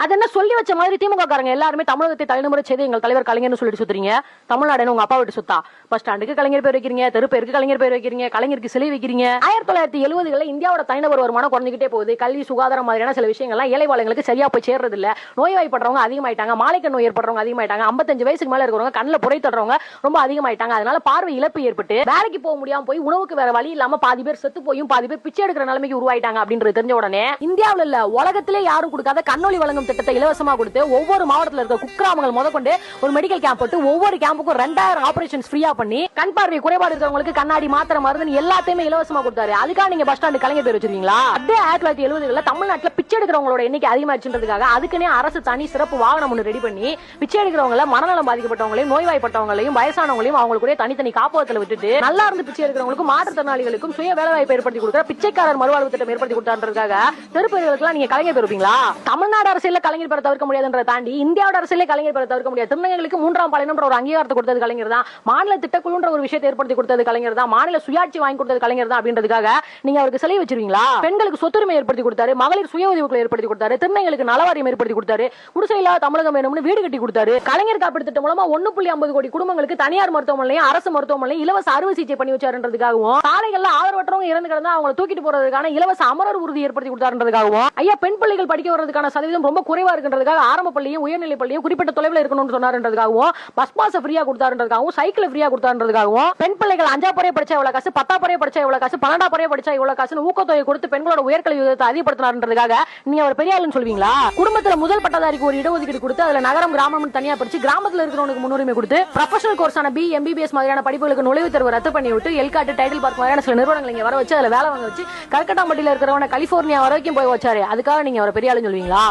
அது என்ன சொல்லி வச்ச மாதிரி திமுக காரங்க எல்லாருமே தமிழகத்தை தலைமுறை செய்து எங்கள் தலைவர் கலைஞர்னு சொல்லிட்டு சுத்துறீங்க. தமிழ்நாடு உங்க அப்பா விட்டு சுத்தா? பஸ் ஸ்டாண்டுக்கு கலைஞர் பேர் வைக்கிறீங்க, தெரு பேருக்கு கலைஞர் பேர் வைக்கிறீங்க, கலைஞருக்கு சிலை வைக்கிறீங்க. 1970களில் இந்தியாவோட தனிநபர் வருமானம் குறைஞ்சிக்கிட்டே போகுது. கல்வி, சுகாதாரம் மாதிரியான சில விஷயங்கள்லாம் ஏழை வாழங்களுக்கு சரியா போய் சேர்றது இல்ல. நோய்வாய்ப்படுறவங்க அதிகமாயிட்டாங்க, மாலைக்கண் நோய் ஏற்படுறவங்க அதிகமாயிட்டாங்க, 55 வயசுக்கு மேல இருக்கிறவங்க கண்ணில் புரை தடுறவங்க ரொம்ப அதிகமாயிட்டாங்க. அதனால பார்வை இழப்பு ஏற்பட்டு வேலைக்கு போக முடியாம போய் உணவுக்கு வேற வழி இல்லாம பாதி பேர் செத்து போயும் பாதி பேர் பிச்சை எடுக்கிற நிலைமைக்கு உருவாயிட்டாங்க அப்படின்றது தெரிஞ்ச உடனே இந்தியாவில் இல்ல உலகத்திலே யாரும் கொடுக்காத கண்ணொளி வழங்கும் திட்டத்தை இலவசமா கொடுத்து ஒவ்வொரு மாவட்டத்தில் இருக்க குக்கிராமங்கள் முதற்கொண்டு ஒரு மெடிக்கல் கேம்ப் போட்டு ஒவ்வொரு கேம்புக்கும் 2000 ஆபரேஷன்ஸ் ஃப்ரீயா பண்ணி கண் பார்வை குறைபாடு இருக்கிறவங்களுக்கு கண்ணாடி, மாத்திரை, மருந்து எல்லாத்தையுமே இலவசமா கொடுத்தாரு. அதுக்காக நீங்க பஸ் ஸ்டாண்டு கலைஞர் பேர் வச்சிருக்கீங்களா? அதே 1970களில் தமிழ்நாட்டில் பிச்சை எடுக்கிறவங்களோட எண்ணிக்கை அதிகமாச்சுன்றதுக்காக அதுக்குன்னே அரசு தனி சிறப்பு வாகனம் ஒன்று ரெடி பண்ணி பிச்சை எடுக்கிறவங்கள மனநலம் பாதிக்கப்பட்டவங்களையும் நோய்வாய்ப்பட்டவங்களையும் வயசானவங்களையும் அவங்களுக்குரிய தனித்தனி காப்பகத்தில் விட்டுட்டு நல்லா இருந்து பிச்சை எடுக்கிறவங்களுக்கும் மாற்றுத்திறனாளிகளுக்கும் சுய வேலைவாய்ப்பு ஏற்படுத்தி கொடுக்கிற பிச்சைக்காரர் மறுவாழ்வு திட்டம் ஏற்படுத்தி கொடுத்தான்றதுக்காக தெருப்பேர்களுக்கு நீங்க கலைஞர் பேர் வைப்பீங்களா? தமிழ்நாடு அரசியல் கலைஞர் பேரை தவிர்க்க முடியாதுன்றதை தாண்டி இந்தியாவோட அரசியலே கலைஞர் பேரை தவிர்க்க முடியாது. திருநங்கைகளுக்கு 3ஆம் பாலினம்ன்ற ஒரு அங்கீகாரத்தை கொடுத்தது கலைஞர் தான். மாநில திட்டக்குழுன்ற ஒரு விஷயத்தை ஏற்படுத்தி கொடுத்தது கலைஞர் தான். மாநில சுயாட்சி வாங்கி கொடுத்தது கலைஞர் தான். அப்படின்றதுக்காக நீங்க அவருக்கு சிலை வச்சிருவீங்களா? பெண்களுக்கு சொத்துரிமை ஏற்படுத்தி கொடுத்தாரு, மகளிர் சுய உதவிக்குழு ஏற்படுத்தி கொடுத்தாரு, திருநங்கைகளுக்கு நலவாரியம் ஏற்படுத்தி கொடுத்தாரு, குடிசை இல்லாத தமிழகம் வேணும்னு வீடு கட்டி கொடுத்தாரு. கலைஞர் காப்பீடு திட்டம் மூலமா 1.50 கோடி குடும்பங்களுக்கு தனியார் மருத்துவமனையும் அரசு மருத்துவமனையும் இலவச அறுவை சிகிச்சை பண்ணி வச்சாருன்றதுக்காகவும் சாலைகள்ல ஆதரவற்றவங்க இறந்து கிடந்தா அவங்களை தூக்கிட்டு போறதுக்கான இலவச அமரர் உறுதி ஏற்படுத்தி கொடுத்தாருன்றதுக்காகவும் ஐயா பெண் பிள்ளைகள் படிக்க வர்றதுக்கான சதவீதம் ரொம்ப குறைவா இருக்குன்றதுக்காக ஆரம்ப பள்ளியும் உயர்நிலை பள்ளியும் குறிப்பிட்ட தொலைவில் இருக்கணும்னு சொன்னாருன்றதுக்காகவும் பஸ் பாஸ் ஃப்ரீயா கொடுத்தாருன்றதுக்காகவும் சைக்கிள் ஃப்ரீயா கொடுத்தாருன்றதுக்காகவும் பெண் பிள்ளைகள் 5ஆம் பரீட்சை படிச்சா இவ்வளவு காசு, 10ஆம் பரீட்சை படிச்சா இவ்வளவு காசு, 12ஆம் பரீட்சை படிச்சா இவ்வளவு காசுன்னு ஊக்கத்தொகை கொடுத்து பெண்களோட உயர்கல்வி விகிதத்தை அதிகப்படுத்தினாருன்றதுக்காக நீங்க ஒரு பெரிய ஆளுன்னு சொல்வீங்களா? குடும்பத்துல முதல் பட்டதாரிக்கு ஒரு இடஒதுக்கீடு கொடுத்து அதுல நகரம் கிராமம் தனியா பிரிச்சு கிராமத்துல இருக்கிறவங்களுக்கு முன்னுரிமை கொடுத்து ப்ரொஃபஷனல் கோர்ஸான BA MBBS மாதிரியான படிப்புகளுக்கு நுழைவுத் தேர்வு ரத்து பண்ணி விட்டு எல்காட் டைட்டில் பார்க் மாதிரியான சில நிறுவனங்களை இங்க வர வச்சு அதுல வேலை வாங்க வச்சு கல்கட்டாம்பட்டியில இருக்கிறவன கலிபோர்னியா வரைக்கும் போய் வச்சாரு. அதுக்காக நீங்க ஒரு பெரிய ஆளுன்னு சொல்வீங்களா?